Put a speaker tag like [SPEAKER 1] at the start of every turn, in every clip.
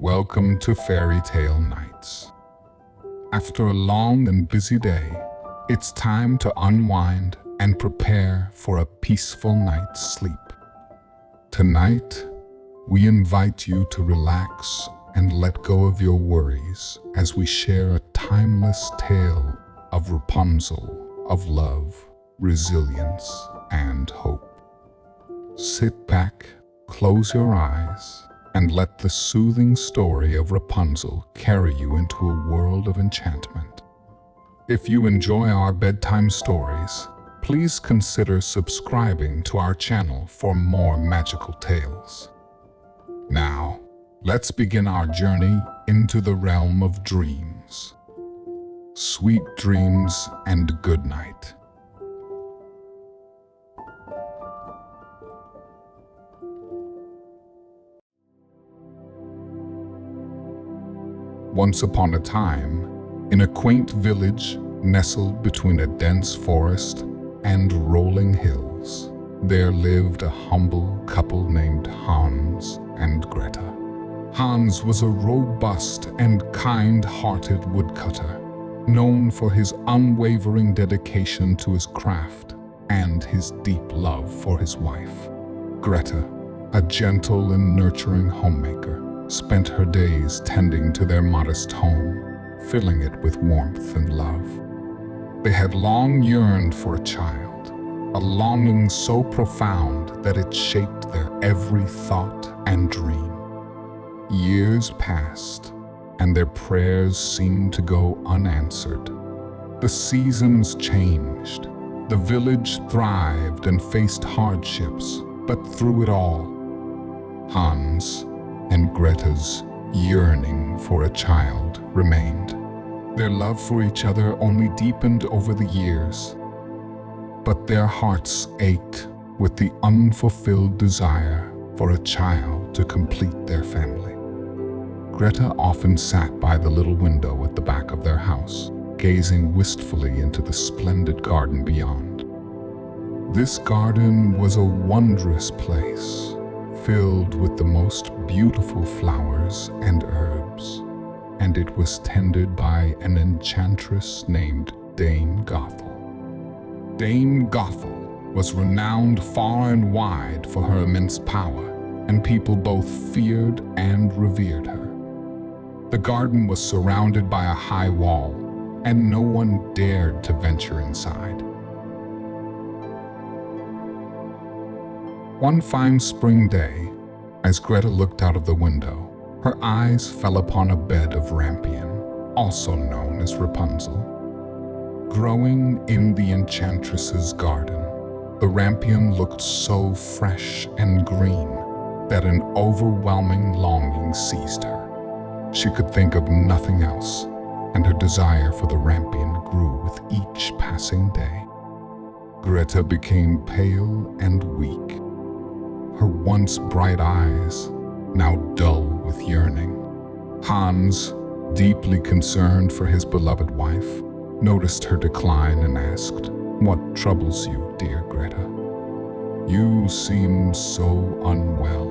[SPEAKER 1] Welcome to Fairy Tale Nights. After a long and busy day, it's time to unwind and prepare for a peaceful night's sleep. Tonight, we invite you to relax and let go of your worries as we share a timeless tale of Rapunzel, of love, resilience, and hope. Sit back, close your eyes, and let the soothing story of Rapunzel carry you into a world of enchantment. If you enjoy our bedtime stories, please consider subscribing to our channel for more magical tales. Now, let's begin our journey into the realm of dreams. Sweet dreams and good night. Once upon a time, in a quaint village nestled between a dense forest and rolling hills, there lived a humble couple named Hans and Greta. Hans was a robust and kind-hearted woodcutter, known for his unwavering dedication to his craft and his deep love for his wife. Greta, a gentle and nurturing homemaker, spent her days tending to their modest home, filling it with warmth and love. They had long yearned for a child, a longing so profound that it shaped their every thought and dream. Years passed, and their prayers seemed to go unanswered. The seasons changed, the village thrived and faced hardships, but through it all, Hans and Greta's yearning for a child remained. Their love for each other only deepened over the years, but their hearts ached with the unfulfilled desire for a child to complete their family. Greta often sat by the little window at the back of their house, gazing wistfully into the splendid garden beyond. This garden was a wondrous place, filled with the most beautiful flowers and herbs, and it was tended by an enchantress named Dame Gothel. Dame Gothel was renowned far and wide for her immense power, and people both feared and revered her. The garden was surrounded by a high wall, and no one dared to venture inside. One fine spring day, as Greta looked out of the window, her eyes fell upon a bed of rampion, also known as Rapunzel. Growing in the enchantress's garden, the rampion looked so fresh and green that an overwhelming longing seized her. She could think of nothing else, and her desire for the rampion grew with each passing day. Greta became pale and weak, her once bright eyes now dull with yearning. Hans, deeply concerned for his beloved wife, noticed her decline and asked, "What troubles you, dear Greta? You seem so unwell."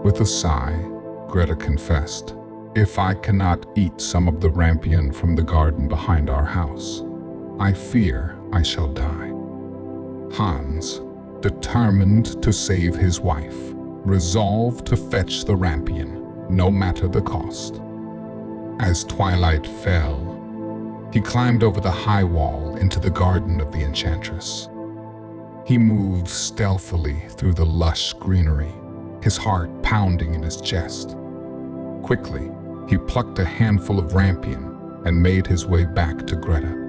[SPEAKER 1] With a sigh, Greta confessed, "If I cannot eat some of the rampion from the garden behind our house, I fear I shall die." Hans, determined to save his wife, resolved to fetch the rampion, no matter the cost. As twilight fell, he climbed over the high wall into the garden of the enchantress. He moved stealthily through the lush greenery, his heart pounding in his chest. Quickly, he plucked a handful of rampion and made his way back to Greta.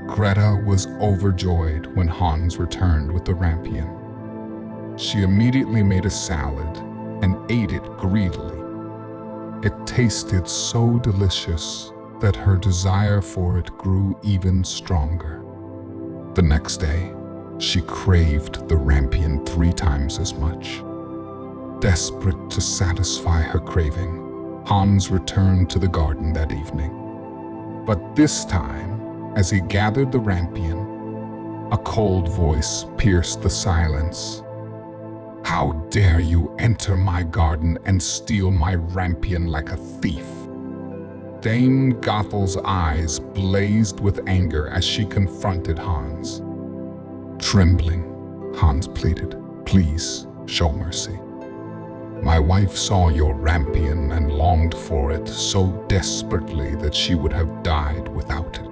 [SPEAKER 1] Greta was overjoyed when Hans returned with the rampion. She immediately made a salad and ate it greedily. It tasted so delicious that her desire for it grew even stronger. The next day, she craved the rampion 3 times as much. Desperate to satisfy her craving, Hans returned to the garden that evening. But this time, as he gathered the rampion, a cold voice pierced the silence. How dare you enter my garden and steal my rampion like a thief? Dame Gothel's eyes blazed with anger as she confronted Hans. Trembling, Hans pleaded, "Please, show mercy. My wife saw your rampion and longed for it so desperately that she would have died without it."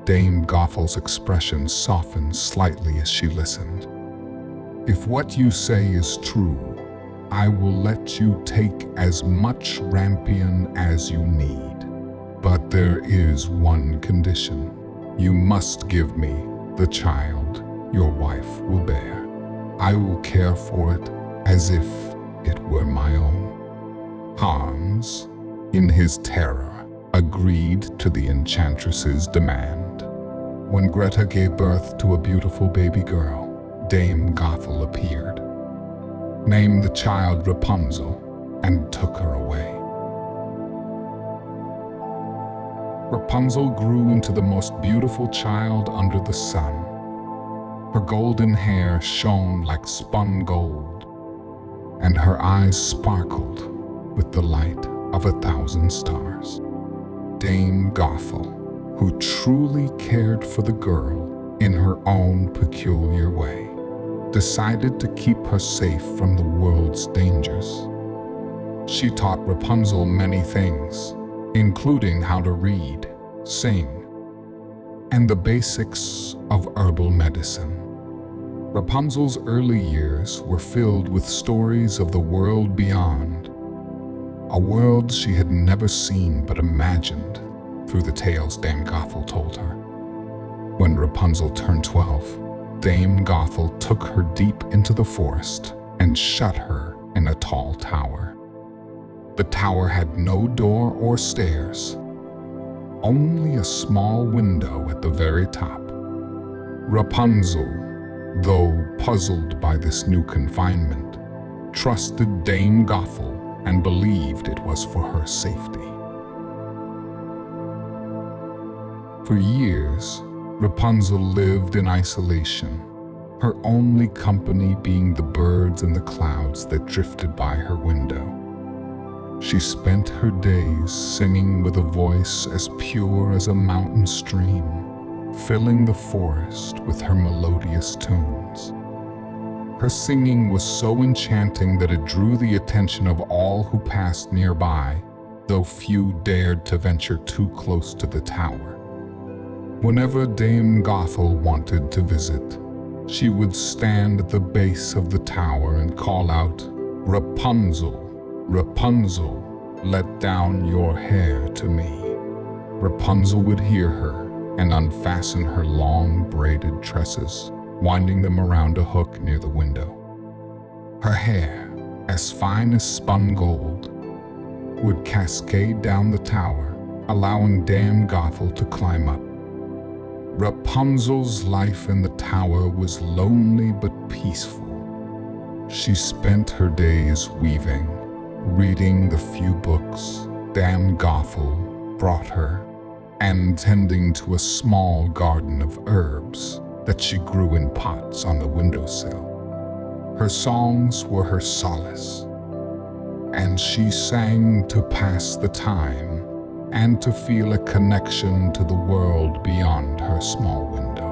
[SPEAKER 1] Dame Gothel's expression softened slightly as she listened. "If what you say is true, I will let you take as much rampion as you need. But there is one condition. You must give me the child your wife will bear. I will care for it as if it were my own." Hans, in his terror, agreed to the enchantress's demand. When Greta gave birth to a beautiful baby girl, Dame Gothel appeared, named the child Rapunzel, and took her away. Rapunzel grew into the most beautiful child under the sun. Her golden hair shone like spun gold, and her eyes sparkled with the light of 1,000 stars. Dame Gothel, who truly cared for the girl in her own peculiar way, decided to keep her safe from the world's dangers. She taught Rapunzel many things, including how to read, sing, and the basics of herbal medicine. Rapunzel's early years were filled with stories of the world beyond, a world she had never seen but imagined through the tales Dame Gothel told her. When Rapunzel turned 12, Dame Gothel took her deep into the forest and shut her in a tall tower. The tower had no door or stairs, only a small window at the very top. Rapunzel, though puzzled by this new confinement, trusted Dame Gothel and believed it was for her safety. For years, Rapunzel lived in isolation, her only company being the birds and the clouds that drifted by her window. She spent her days singing with a voice as pure as a mountain stream, filling the forest with her melodious tunes. Her singing was so enchanting that it drew the attention of all who passed nearby, though few dared to venture too close to the tower. Whenever Dame Gothel wanted to visit, she would stand at the base of the tower and call out, "Rapunzel, Rapunzel, let down your hair to me." Rapunzel would hear her and unfasten her long braided tresses, winding them around a hook near the window. Her hair, as fine as spun gold, would cascade down the tower, allowing Dame Gothel to climb up. Rapunzel's life in the tower was lonely but peaceful. She spent her days weaving, reading the few books Dame Gothel brought her, and tending to a small garden of herbs that she grew in pots on the windowsill. Her songs were her solace, and she sang to pass the time and to feel a connection to the world beyond her small window.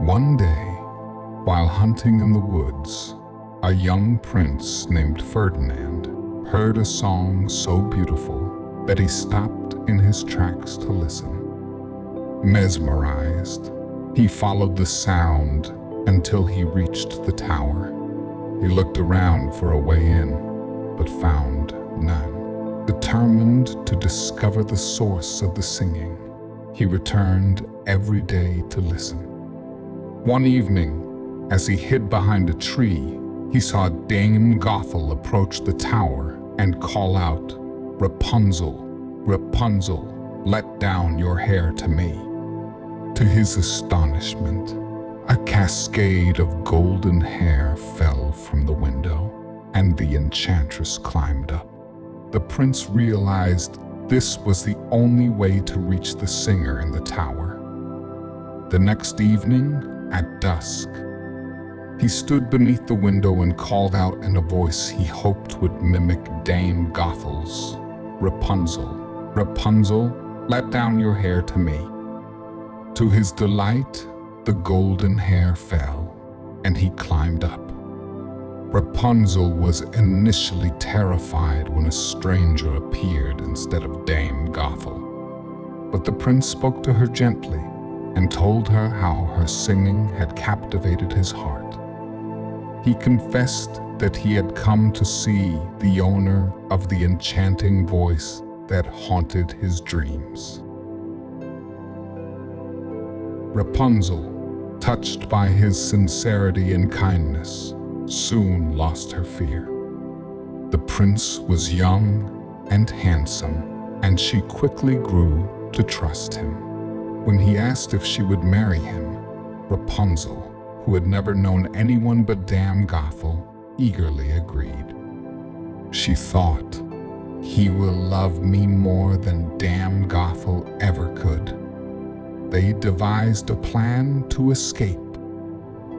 [SPEAKER 1] One day, while hunting in the woods, a young prince named Ferdinand heard a song so beautiful that he stopped in his tracks to listen. Mesmerized, he followed the sound until he reached the tower. He looked around for a way in, but found none. Determined to discover the source of the singing, he returned every day to listen. One evening, as he hid behind a tree, he saw Dame Gothel approach the tower and call out, "Rapunzel, Rapunzel, let down your hair to me." To his astonishment, a cascade of golden hair fell from the window, and the enchantress climbed up. The prince realized this was the only way to reach the singer in the tower. The next evening, at dusk. He stood beneath the window and called out in a voice he hoped would mimic Dame Gothel's. "Rapunzel, Rapunzel, let down your hair to me." To his delight, the golden hair fell, and he climbed up. Rapunzel was initially terrified when a stranger appeared instead of Dame Gothel. But the prince spoke to her gently and told her how her singing had captivated his heart. He confessed that he had come to see the owner of the enchanting voice that haunted his dreams. Rapunzel, touched by his sincerity and kindness, soon lost her fear. The prince was young and handsome, and she quickly grew to trust him. When he asked if she would marry him, Rapunzel, who had never known anyone but Dame Gothel, eagerly agreed. She thought, "He will love me more than Dame Gothel ever could." They devised a plan to escape.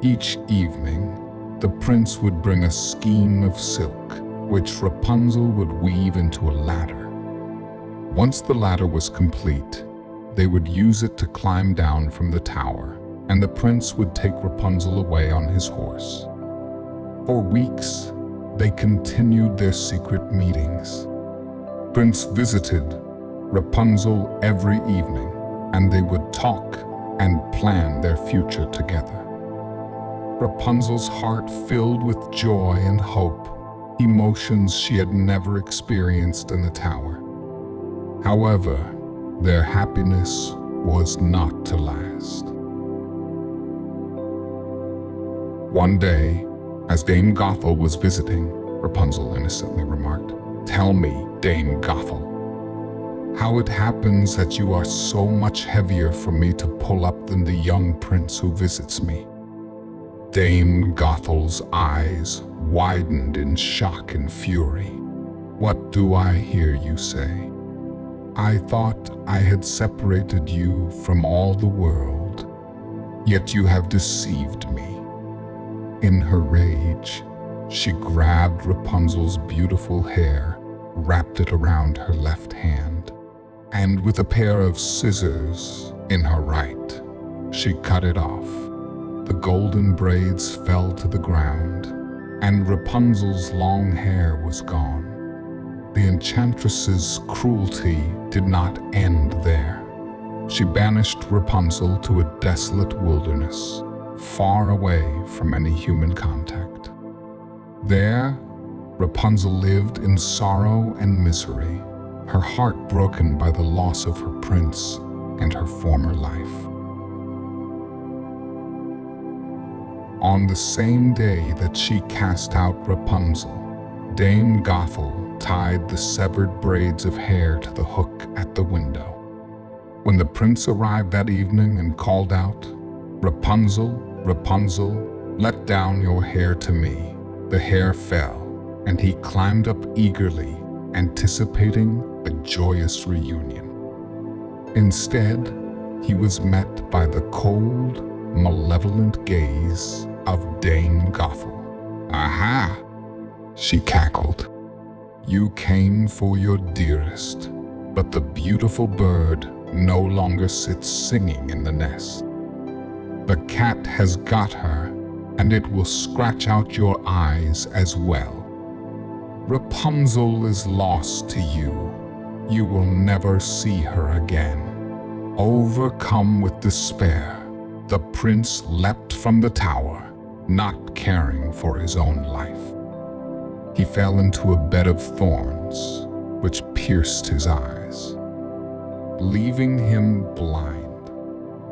[SPEAKER 1] Each evening, the prince would bring a skein of silk, which Rapunzel would weave into a ladder. Once the ladder was complete, they would use it to climb down from the tower, and the prince would take Rapunzel away on his horse. For weeks, they continued their secret meetings. Prince visited Rapunzel every evening, and they would talk and plan their future together. Rapunzel's heart filled with joy and hope, emotions she had never experienced in the tower. However, their happiness was not to last. One day, as Dame Gothel was visiting, Rapunzel innocently remarked, "Tell me, Dame Gothel, how it happens that you are so much heavier for me to pull up than the young prince who visits me." Dame Gothel's eyes widened in shock and fury. "What do I hear you say? I thought I had separated you from all the world, yet you have deceived me." In her rage, she grabbed Rapunzel's beautiful hair, wrapped it around her left hand, and with a pair of scissors in her right, she cut it off. The golden braids fell to the ground, and Rapunzel's long hair was gone. The enchantress's cruelty did not end there. She banished Rapunzel to a desolate wilderness, far away from any human contact. There, Rapunzel lived in sorrow and misery, her heart broken by the loss of her prince and her former life. On the same day that she cast out Rapunzel, Dame Gothel tied the severed braids of hair to the hook at the window. When the prince arrived that evening and called out, "Rapunzel, Rapunzel, let down your hair to me," the hair fell, and he climbed up eagerly, anticipating a joyous reunion. Instead, he was met by the cold, malevolent gaze of Dame Gothel. "Aha!" she cackled. "You came for your dearest, but the beautiful bird no longer sits singing in the nest. The cat has got her, and it will scratch out your eyes as well. Rapunzel is lost to you. You will never see her again." Overcome with despair, the prince leapt from the tower, not caring for his own life. He fell into a bed of thorns, which pierced his eyes, leaving him blind.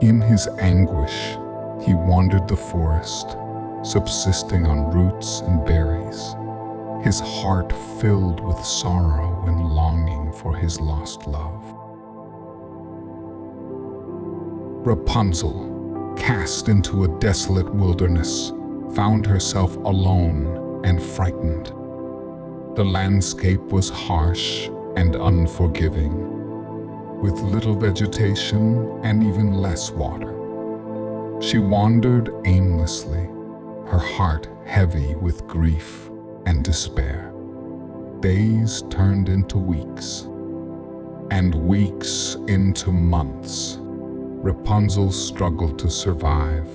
[SPEAKER 1] In his anguish, he wandered the forest, subsisting on roots and berries, his heart filled with sorrow and longing for his lost love. Rapunzel, cast into a desolate wilderness, found herself alone and frightened. The landscape was harsh and unforgiving, with little vegetation and even less water. She wandered aimlessly, her heart heavy with grief and despair. Days turned into weeks, and weeks into months. Rapunzel struggled to survive,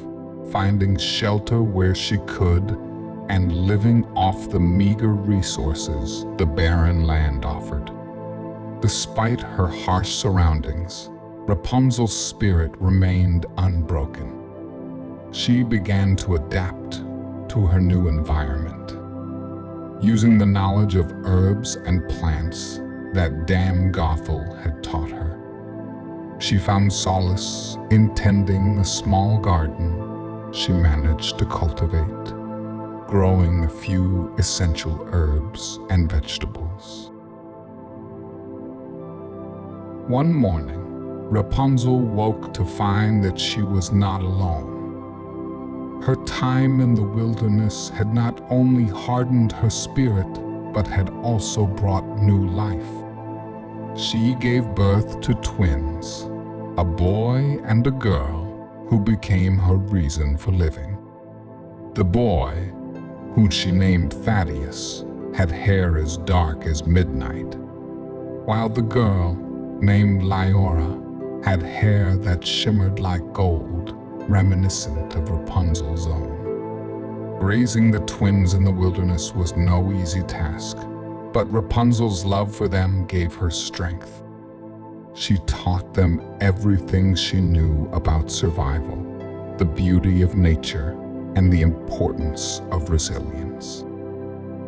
[SPEAKER 1] finding shelter where she could and living off the meager resources the barren land offered. Despite her harsh surroundings, Rapunzel's spirit remained unbroken. She began to adapt to her new environment, using the knowledge of herbs and plants that Dame Gothel had taught her. She found solace in tending the small garden she managed to cultivate, growing a few essential herbs and vegetables. One morning, Rapunzel woke to find that she was not alone. Her time in the wilderness had not only hardened her spirit, but had also brought new life. She gave birth to twins, a boy and a girl, who became her reason for living. The boy, whom she named Thaddeus, had hair as dark as midnight, while the girl, named Lyora, had hair that shimmered like gold, reminiscent of Rapunzel's own. Raising the twins in the wilderness was no easy task, but Rapunzel's love for them gave her strength. She taught them everything she knew about survival, the beauty of nature, and the importance of resilience.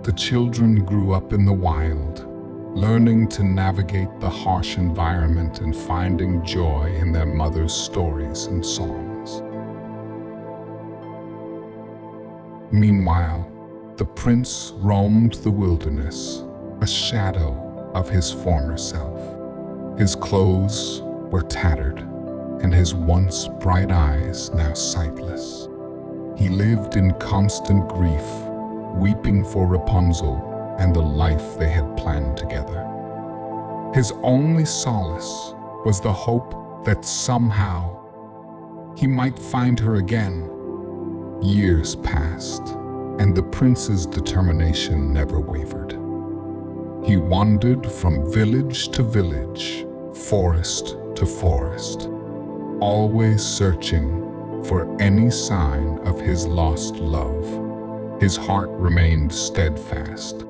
[SPEAKER 1] The children grew up in the wild, learning to navigate the harsh environment and finding joy in their mother's stories and songs. Meanwhile, the prince roamed the wilderness, a shadow of his former self. His clothes were tattered, and his once bright eyes now sightless. He lived in constant grief, weeping for Rapunzel and the life they had planned together. His only solace was the hope that somehow he might find her again. Years passed, and the prince's determination never wavered. He wandered from village to village, forest to forest, always searching for any sign of his lost love. His heart remained steadfast,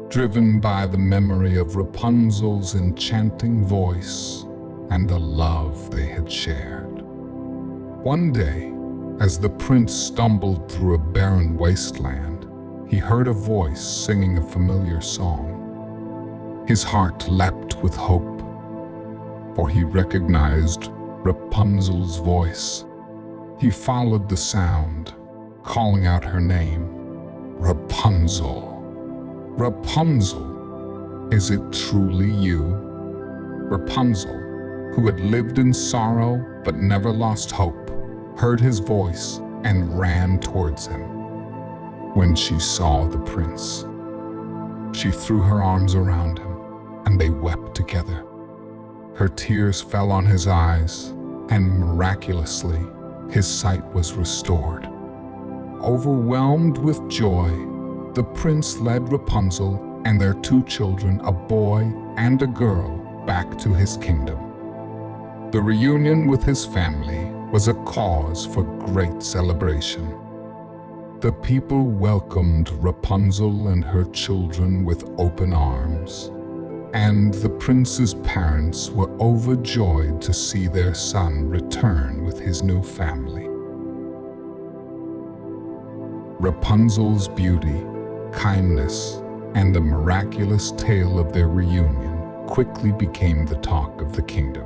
[SPEAKER 1] driven by the memory of Rapunzel's enchanting voice and the love they had shared. One day, as the prince stumbled through a barren wasteland, he heard a voice singing a familiar song. His heart leapt with hope, for he recognized Rapunzel's voice. He followed the sound, calling out her name, Rapunzel. Rapunzel, is it truly you? Rapunzel, who had lived in sorrow but never lost hope, heard his voice and ran towards him. When she saw the prince, she threw her arms around him, and they wept together. Her tears fell on his eyes, and miraculously, his sight was restored. Overwhelmed with joy, the prince led Rapunzel and their two children, a boy and a girl, back to his kingdom. The reunion with his family was a cause for great celebration. The people welcomed Rapunzel and her children with open arms, and the prince's parents were overjoyed to see their son return with his new family. Rapunzel's beauty, kindness, and the miraculous tale of their reunion quickly became the talk of the kingdom.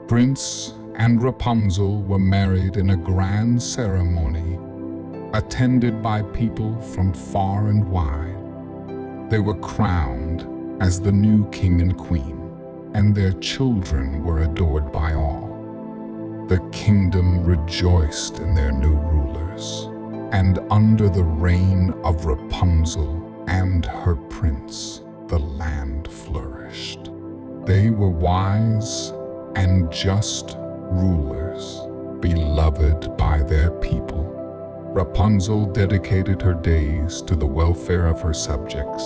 [SPEAKER 1] Prince and Rapunzel were married in a grand ceremony, attended by people from far and wide. They were crowned as the new king and queen, and their children were adored by all. The kingdom rejoiced in their new rulers, and under the reign of Rapunzel and her prince, the land flourished. They were wise and just rulers, beloved by their people. Rapunzel dedicated her days to the welfare of her subjects,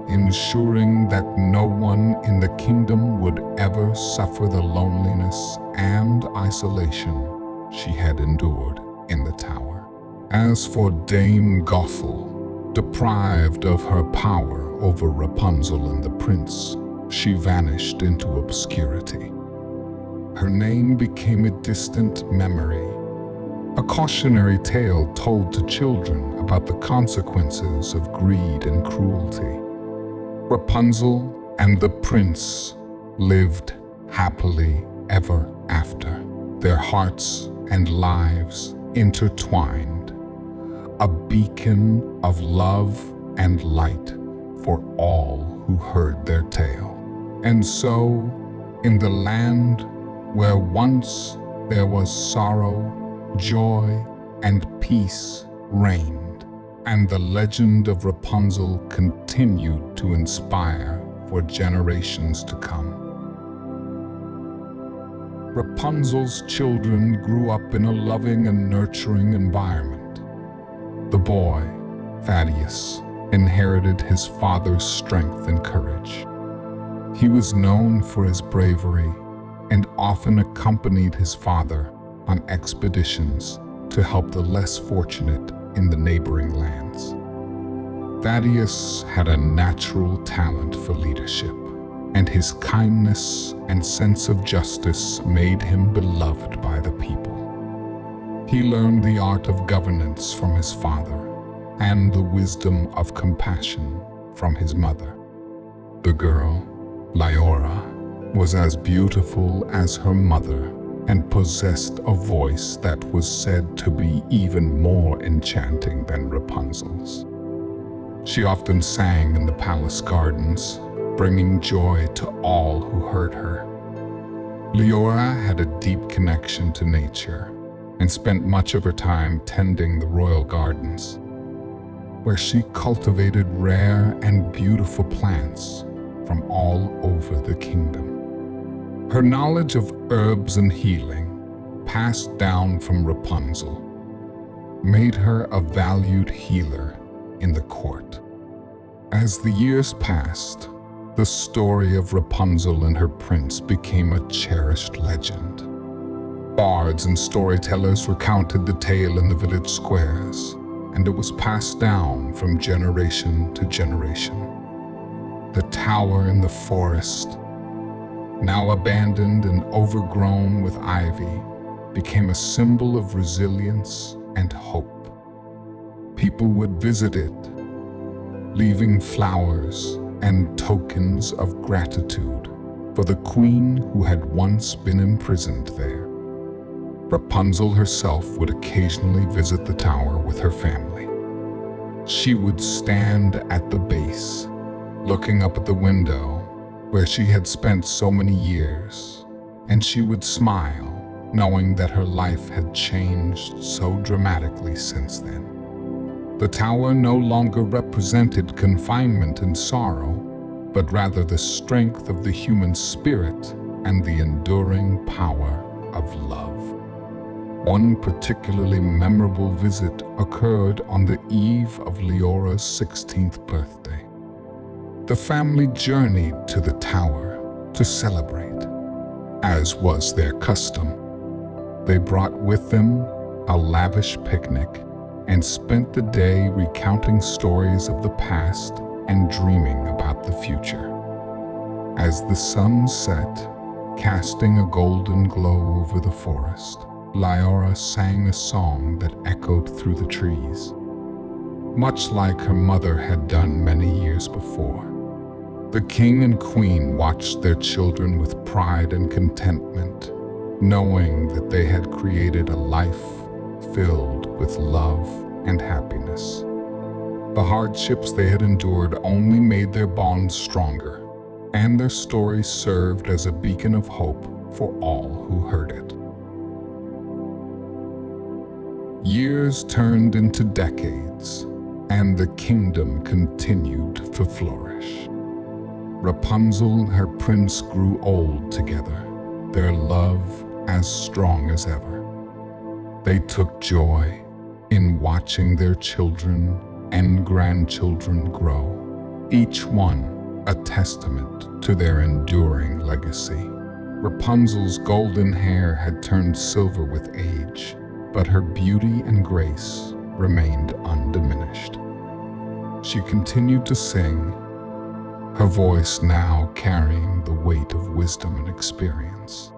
[SPEAKER 1] ensuring that no one in the kingdom would ever suffer the loneliness and isolation she had endured in the tower. As for Dame Gothel, deprived of her power over Rapunzel and the prince, she vanished into obscurity. Her name became a distant memory, a cautionary tale told to children about the consequences of greed and cruelty. Rapunzel and the prince lived happily ever after, their hearts and lives intertwined, a beacon of love and light for all who heard their tale. And so, in the land where once there was sorrow, joy, and peace reigned, and the legend of Rapunzel continued to inspire for generations to come. Rapunzel's children grew up in a loving and nurturing environment. The boy, Thaddeus, inherited his father's strength and courage. He was known for his bravery and often accompanied his father on expeditions to help the less fortunate in the neighboring lands. Thaddeus had a natural talent for leadership, and his kindness and sense of justice made him beloved by the people. He learned the art of governance from his father and the wisdom of compassion from his mother. The girl, Leora, was as beautiful as her mother and possessed a voice that was said to be even more enchanting than Rapunzel's. She often sang in the palace gardens, bringing joy to all who heard her. Leora had a deep connection to nature and spent much of her time tending the royal gardens, where she cultivated rare and beautiful plants from all over the kingdom. Her knowledge of herbs and healing, passed down from Rapunzel, made her a valued healer in the court. As the years passed, the story of Rapunzel and her prince became a cherished legend. Bards and storytellers recounted the tale in the village squares, and it was passed down from generation to generation. The tower in the forest, now abandoned and overgrown with ivy, became a symbol of resilience and hope. People would visit it, leaving flowers and tokens of gratitude for the queen who had once been imprisoned there. Rapunzel herself would occasionally visit the tower with her family. She would stand at the base, looking up at the window where she had spent so many years, and she would smile, knowing that her life had changed so dramatically since then. The tower no longer represented confinement and sorrow, but rather the strength of the human spirit and the enduring power of love. One particularly memorable visit occurred on the eve of Leora's 16th birthday. The family journeyed to the tower to celebrate, as was their custom. They brought with them a lavish picnic and spent the day recounting stories of the past and dreaming about the future. As the sun set, casting a golden glow over the forest, Leora sang a song that echoed through the trees, much like her mother had done many years before. The king and queen watched their children with pride and contentment, knowing that they had created a life filled with love and happiness. The hardships they had endured only made their bond stronger, and their story served as a beacon of hope for all who heard it. Years turned into decades, and the kingdom continued to flourish. Rapunzel and her prince grew old together, their love as strong as ever. They took joy in watching their children and grandchildren grow, each one a testament to their enduring legacy. Rapunzel's golden hair had turned silver with age, but her beauty and grace remained undiminished. She continued to sing, her voice now carrying the weight of wisdom and experience.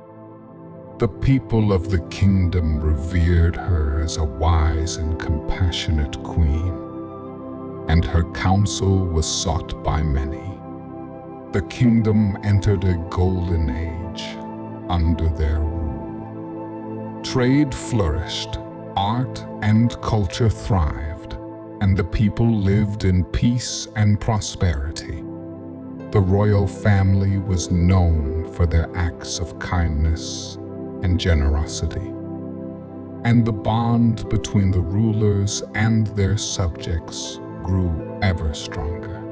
[SPEAKER 1] The people of the kingdom revered her as a wise and compassionate queen, and her counsel was sought by many. The kingdom entered a golden age under their rule. Trade flourished, art and culture thrived, and the people lived in peace and prosperity. The royal family was known for their acts of kindness and generosity, and the bond between the rulers and their subjects grew ever stronger.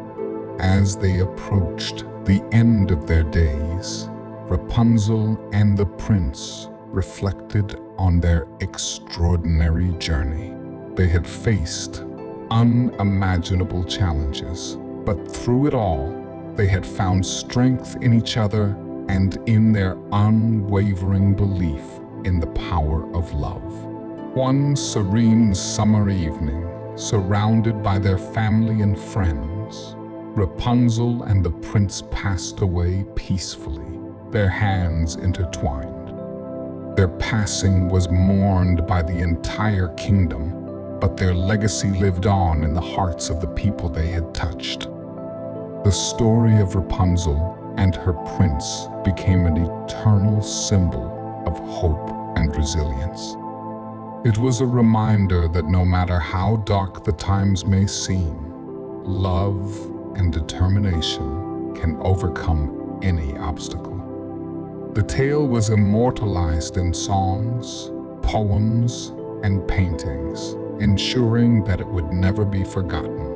[SPEAKER 1] As they approached the end of their days, Rapunzel and the prince reflected on their extraordinary journey. They had faced unimaginable challenges, but through it all, they had found strength in each other and in their unwavering belief in the power of love. One serene summer evening, surrounded by their family and friends, Rapunzel and the prince passed away peacefully, their hands intertwined. Their passing was mourned by the entire kingdom, but their legacy lived on in the hearts of the people they had touched. The story of Rapunzel and her prince became an eternal symbol of hope and resilience. It was a reminder that no matter how dark the times may seem, love and determination can overcome any obstacle. The tale was immortalized in songs, poems, and paintings, ensuring that it would never be forgotten.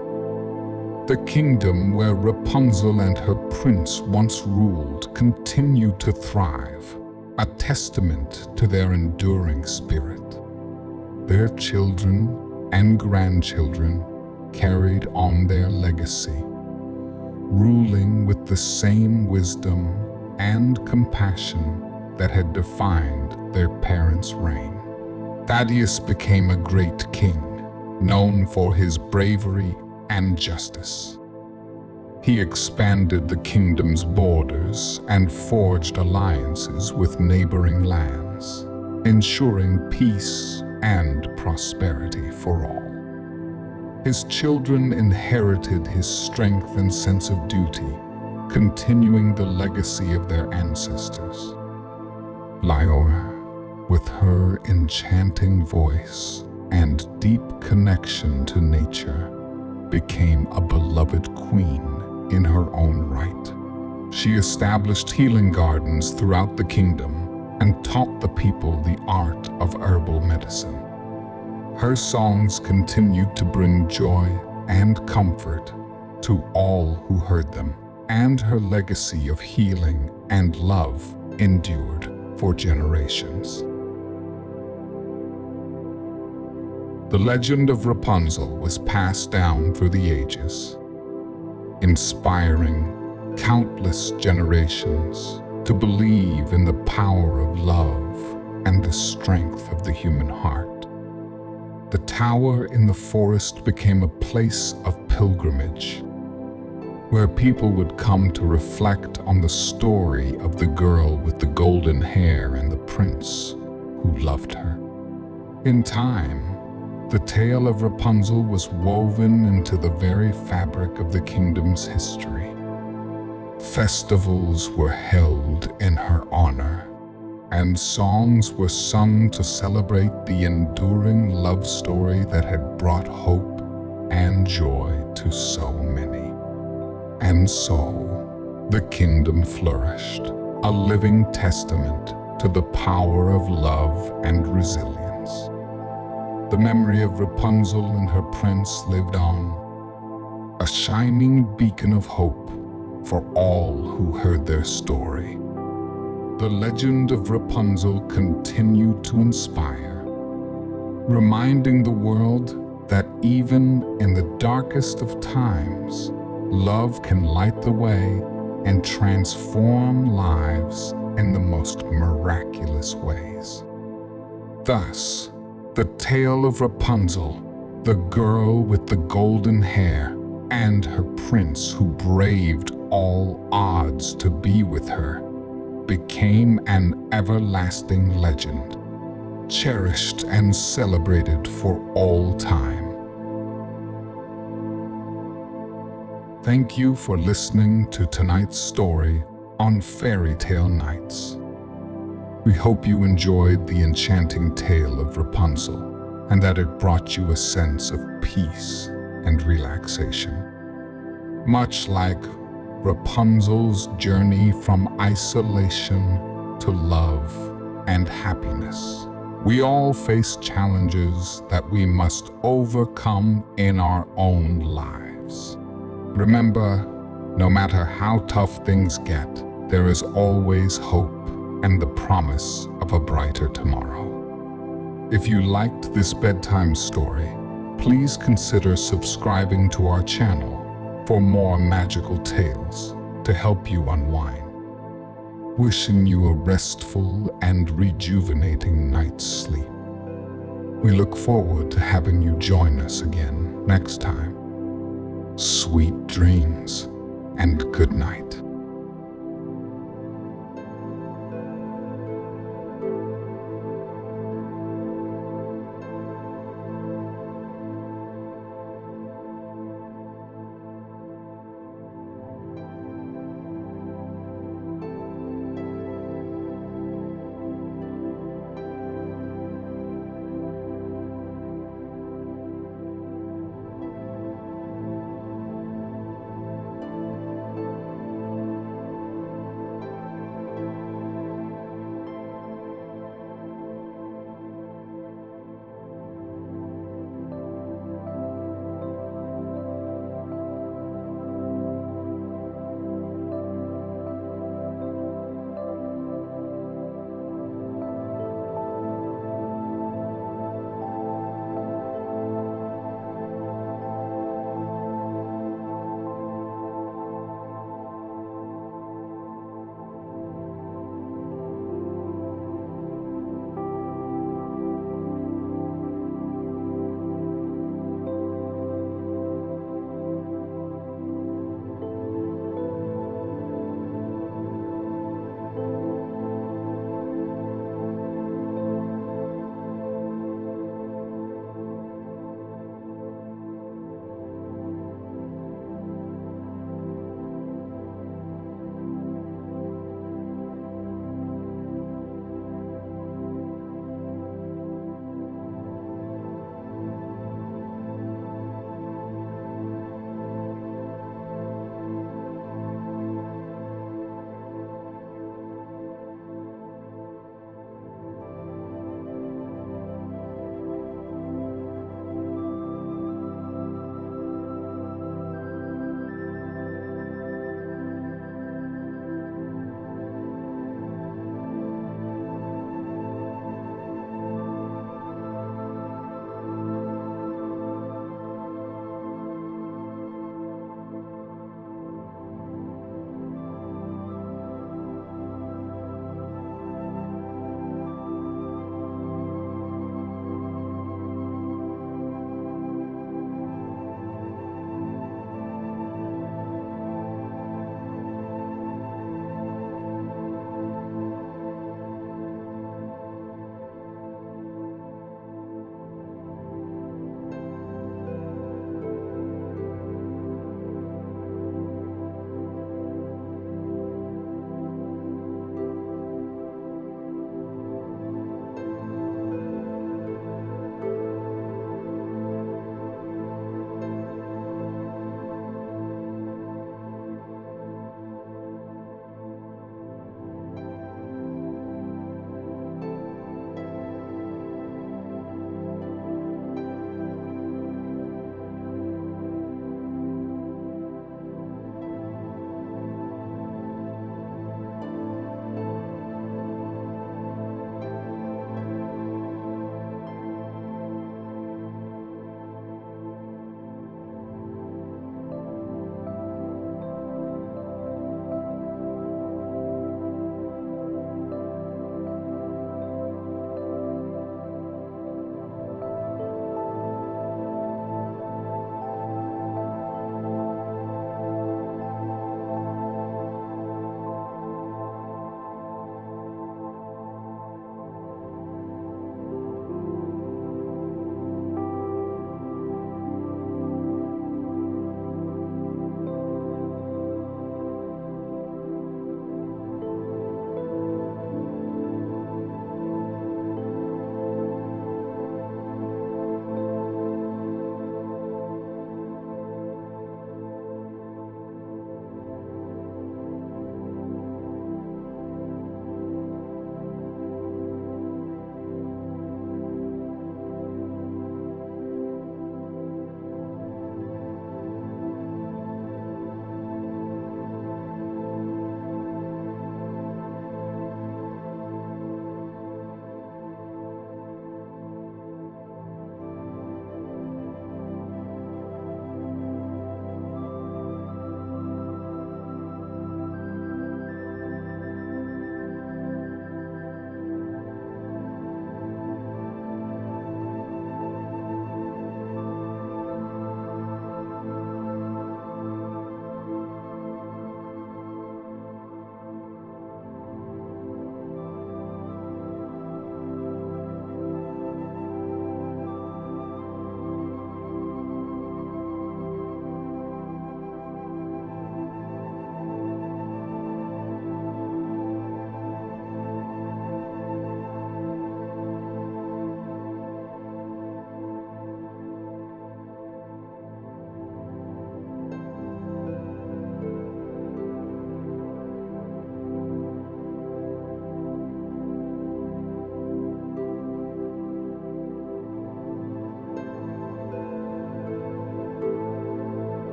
[SPEAKER 1] The kingdom where Rapunzel and her prince once ruled continued to thrive, a testament to their enduring spirit. Their children and grandchildren carried on their legacy, ruling with the same wisdom and compassion that had defined their parents' reign. Thaddeus became a great king, known for his bravery and justice. He expanded the kingdom's borders and forged alliances with neighboring lands, ensuring peace and prosperity for all. His children inherited his strength and sense of duty, continuing the legacy of their ancestors. Lyra, with her enchanting voice and deep connection to nature, became a beloved queen in her own right. She established healing gardens throughout the kingdom and taught the people the art of herbal medicine. Her songs continued to bring joy and comfort to all who heard them, and her legacy of healing and love endured for generations. The legend of Rapunzel was passed down through the ages, inspiring countless generations to believe in the power of love and the strength of the human heart. The tower in the forest became a place of pilgrimage, where people would come to reflect on the story of the girl with the golden hair and the prince who loved her. In time, the tale of Rapunzel was woven into the very fabric of the kingdom's history. Festivals were held in her honor, and songs were sung to celebrate the enduring love story that had brought hope and joy to so many. And so, the kingdom flourished, a living testament to the power of love and resilience. The memory of Rapunzel and her prince lived on, a shining beacon of hope for all who heard their story. the legend of Rapunzel continued to inspire, reminding the world that even in the darkest of times, love can light the way and transform lives in the most miraculous ways. Thus, the tale of Rapunzel, the girl with the golden hair, and her prince who braved all odds to be with her, became an everlasting legend, cherished and celebrated for all time. Thank you for listening to tonight's story on Fairy Tale Nights. We hope you enjoyed the enchanting tale of Rapunzel and that it brought you a sense of peace and relaxation. Much like Rapunzel's journey from isolation to love and happiness, we all face challenges that we must overcome in our own lives. Remember, no matter how tough things get, there is always hope and the promise of a brighter tomorrow. If you liked this bedtime story, please consider subscribing to our channel for more magical tales to help you unwind. Wishing you a restful and rejuvenating night's sleep. We look forward to having you join us again next time. Sweet dreams and good night.